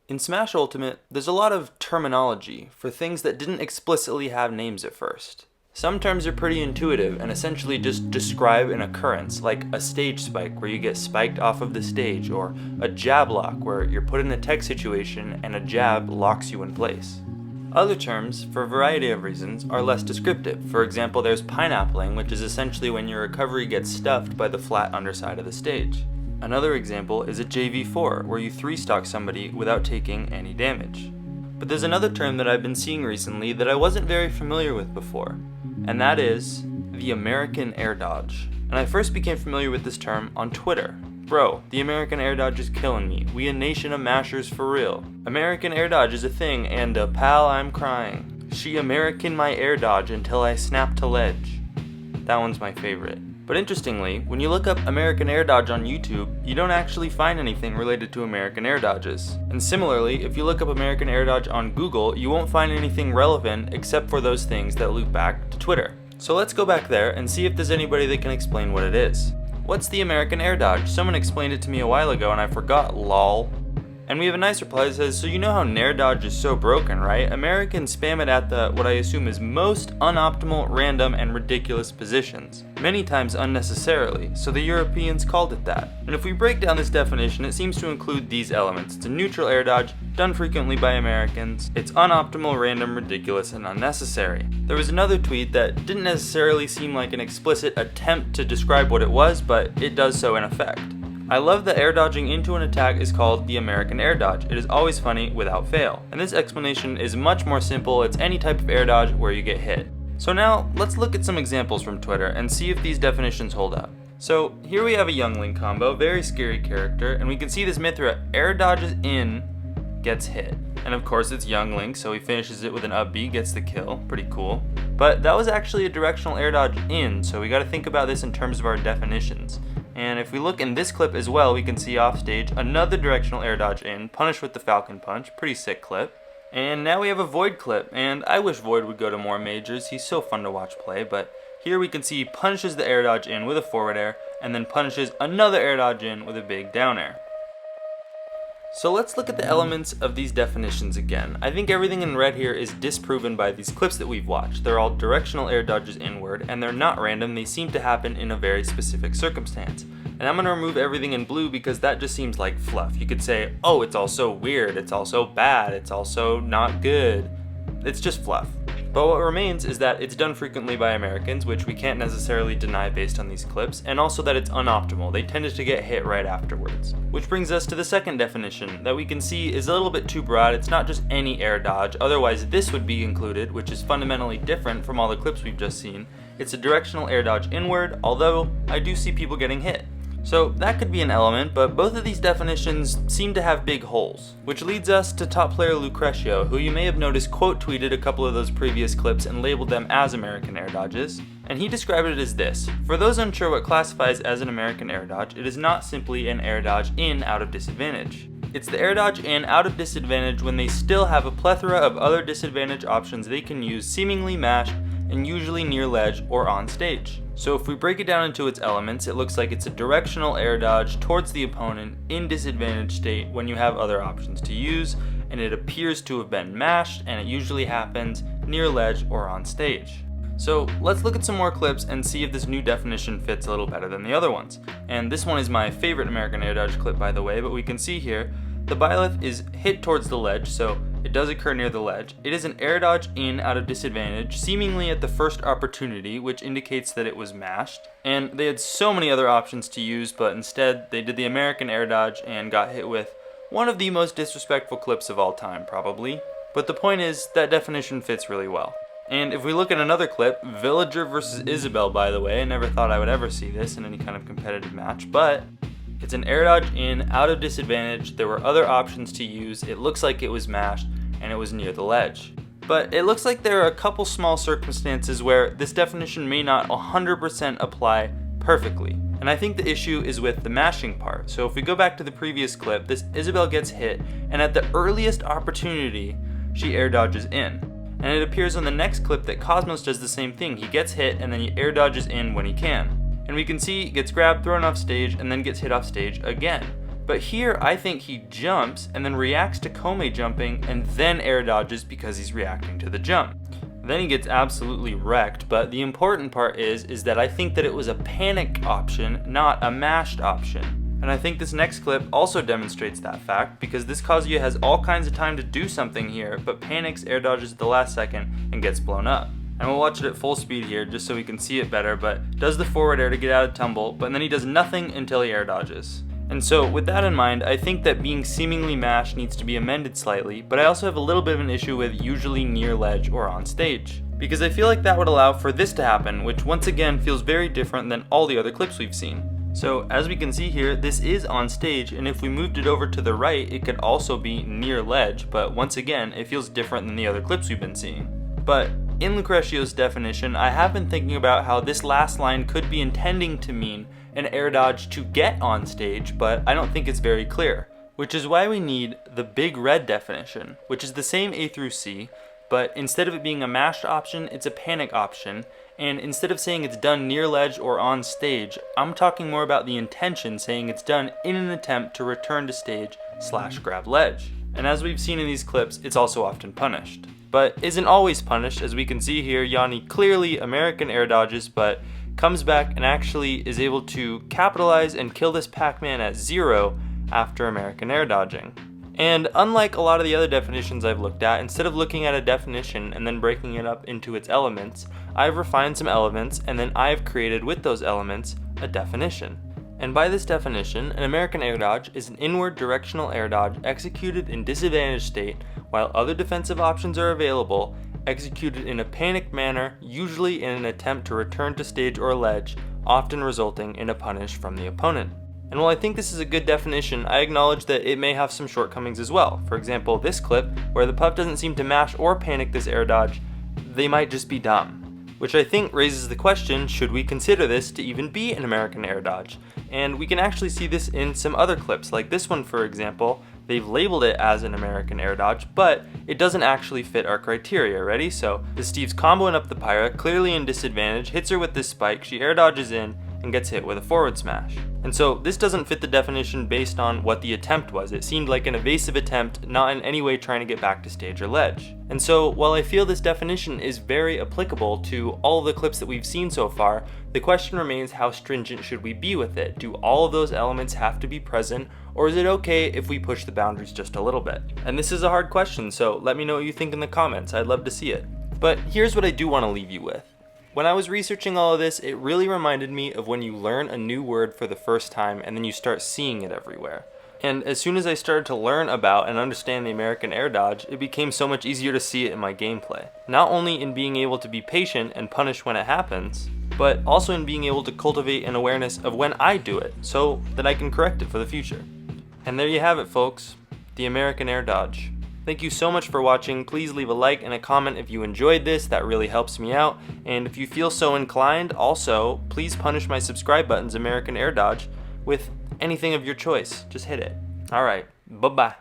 In Smash Ultimate, there's a lot of terminology for things that didn't explicitly have names at first. Some terms are pretty intuitive and essentially just describe an occurrence, like a stage spike where you get spiked off of the stage, or a jab lock where you're put in a tech situation and a jab locks you in place. Other terms, for a variety of reasons, are less descriptive. For example, there's pineappling, which is essentially when your recovery gets stuffed by the flat underside of the stage. Another example is a JV4, where you 3-stock somebody without taking any damage. But there's another term that I've been seeing recently that I wasn't very familiar with before, and that is the American Airdodge. And I first became familiar with this term on Twitter. Bro, the American Airdodge is killing me. We a nation of mashers for real. American Airdodge is a thing, and pal, I'm crying. She American my Airdodge until I snap to ledge. That one's my favorite. But interestingly, when you look up American Airdodge on YouTube, you don't actually find anything related to American Airdodges. And similarly, if you look up American Airdodge on Google, you won't find anything relevant except for those things that loop back to Twitter. So let's go back there and see if there's anybody that can explain what it is. What's the American Airdodge? Someone explained it to me a while ago and I forgot, lol. And we have a nice reply that says, so you know how Nair Dodge is so broken, right? Americans spam it at the, what I assume is most unoptimal, random, and ridiculous positions. Many times unnecessarily, so the Europeans called it that. And if we break down this definition, it seems to include these elements. It's a neutral air dodge, done frequently by Americans. It's unoptimal, random, ridiculous, and unnecessary. There was another tweet that didn't necessarily seem like an explicit attempt to describe what it was, but it does so in effect. I love that air dodging into an attack is called the American Air Dodge. It is always funny without fail. And this explanation is much more simple. It's any type of air dodge where you get hit. So now, let's look at some examples from Twitter and see if these definitions hold up. So here we have a Young Link combo, very scary character, and we can see this Mithra air dodges in, gets hit. And of course it's Young Link, so he finishes it with an up B, gets the kill, pretty cool. But that was actually a directional air dodge in, so we gotta think about this in terms of our definitions. And if we look in this clip as well, we can see off stage another directional air dodge in, punished with the Falcon Punch, pretty sick clip. And now we have a Void clip, and I wish Void would go to more majors, he's so fun to watch play, but here we can see he punishes the air dodge in with a forward air, and then punishes another air dodge in with a big down air. So let's look at the elements of these definitions again. I think everything in red here is disproven by these clips that we've watched. They're all directional air dodges inward, and they're not random, they seem to happen in a very specific circumstance. And I'm going to remove everything in blue because that just seems like fluff. You could say, oh, it's also weird, it's also bad, it's also not good. It's just fluff. But what remains is that it's done frequently by Americans, which we can't necessarily deny based on these clips, and also that it's unoptimal. They tended to get hit right afterwards. Which brings us to the second definition that we can see is a little bit too broad. It's not just any air dodge, otherwise this would be included, which is fundamentally different from all the clips we've just seen. It's a directional air dodge inward, although I do see people getting hit. So that could be an element, but both of these definitions seem to have big holes. Which leads us to top player Lucretio, who you may have noticed quote tweeted a couple of those previous clips and labeled them as American air dodges. And he described it as this: for those unsure what classifies as an American air dodge, it is not simply an air dodge in out of disadvantage. It's the air dodge in out of disadvantage when they still have a plethora of other disadvantage options they can use seemingly mashed and usually near ledge or on stage. So if we break it down into its elements, it looks like it's a directional air dodge towards the opponent in disadvantaged state when you have other options to use, and it appears to have been mashed, and it usually happens near ledge or on stage. So let's look at some more clips and see if this new definition fits a little better than the other ones. And this one is my favorite American air dodge clip, by the way, but we can see here the Byleth is hit towards the ledge, so it does occur near the ledge. It is an air dodge in out of disadvantage, seemingly at the first opportunity, which indicates that it was mashed. And they had so many other options to use, but instead they did the American air dodge and got hit with one of the most disrespectful clips of all time, probably. But the point is, that definition fits really well. And if we look at another clip, Villager versus Isabel, by the way, I never thought I would ever see this in any kind of competitive match, but it's an air dodge in, out of disadvantage, there were other options to use, it looks like it was mashed, and it was near the ledge. But it looks like there are a couple small circumstances where this definition may not 100% apply perfectly. And I think the issue is with the mashing part. So if we go back to the previous clip, this Isabel gets hit, and at the earliest opportunity, she air dodges in. And it appears on the next clip that Cosmos does the same thing. He gets hit, and then he air dodges in when he can. And we can see he gets grabbed, thrown off stage, and then gets hit off stage again. But here, I think he jumps and then reacts to Kome jumping and then air dodges because he's reacting to the jump. Then he gets absolutely wrecked, but the important part is that I think that it was a panic option, not a mashed option. And I think this next clip also demonstrates that fact, because this Kazuya has all kinds of time to do something here, but panics, air dodges at the last second, and gets blown up. And we'll watch it at full speed here just so we can see it better, but does the forward air to get out of tumble, but then he does nothing until he air dodges. And so with that in mind, I think that being seemingly mashed needs to be amended slightly, but I also have a little bit of an issue with usually near ledge or on stage, because I feel like that would allow for this to happen, which once again feels very different than all the other clips we've seen. So as we can see here, this is on stage, and if we moved it over to the right, it could also be near ledge, but once again, it feels different than the other clips we've been seeing. But in Lucretio's definition, I have been thinking about how this last line could be intending to mean an air dodge to get on stage, but I don't think it's very clear, which is why we need the big red definition, which is the same A through C, but instead of it being a mashed option, it's a panic option, and instead of saying it's done near ledge or on stage, I'm talking more about the intention saying it's done in an attempt to return to stage / grab ledge. And as we've seen in these clips, it's also often punished. But isn't always punished, as we can see here, Yanni clearly American air dodges, but comes back and actually is able to capitalize and kill this Pac-Man at 0 after American air dodging. And unlike a lot of the other definitions I've looked at, instead of looking at a definition and then breaking it up into its elements, I've refined some elements and then I've created with those elements a definition. And by this definition, an American air dodge is an inward directional air dodge executed in disadvantaged state while other defensive options are available, executed in a panicked manner, usually in an attempt to return to stage or ledge, often resulting in a punish from the opponent. And while I think this is a good definition, I acknowledge that it may have some shortcomings as well. For example, this clip, where the pup doesn't seem to mash or panic this air dodge, they might just be dumb. Which I think raises the question, should we consider this to even be an American air dodge? And we can actually see this in some other clips, like this one for example. They've labeled it as an American air dodge, but it doesn't actually fit our criteria. Ready? So Steve's comboing up the Pyra, clearly in disadvantage, hits her with this spike, she air dodges in, and gets hit with a forward smash. And so this doesn't fit the definition based on what the attempt was. It seemed like an evasive attempt, not in any way trying to get back to stage or ledge. And so while I feel this definition is very applicable to all the clips that we've seen so far, the question remains, how stringent should we be with it? Do all of those elements have to be present, or is it okay if we push the boundaries just a little bit? And this is a hard question, so let me know what you think in the comments. I'd love to see it. But here's what I do want to leave you with. When I was researching all of this, it really reminded me of when you learn a new word for the first time and then you start seeing it everywhere. And as soon as I started to learn about and understand the American air dodge, it became so much easier to see it in my gameplay. Not only in being able to be patient and punish when it happens, but also in being able to cultivate an awareness of when I do it, so that I can correct it for the future. And there you have it, folks, the American air dodge. Thank you so much for watching. Please leave a like and a comment if you enjoyed this. That really helps me out. And if you feel so inclined, also, please punish my subscribe button's American air dodge with anything of your choice. Just hit it. Alright, bye-bye.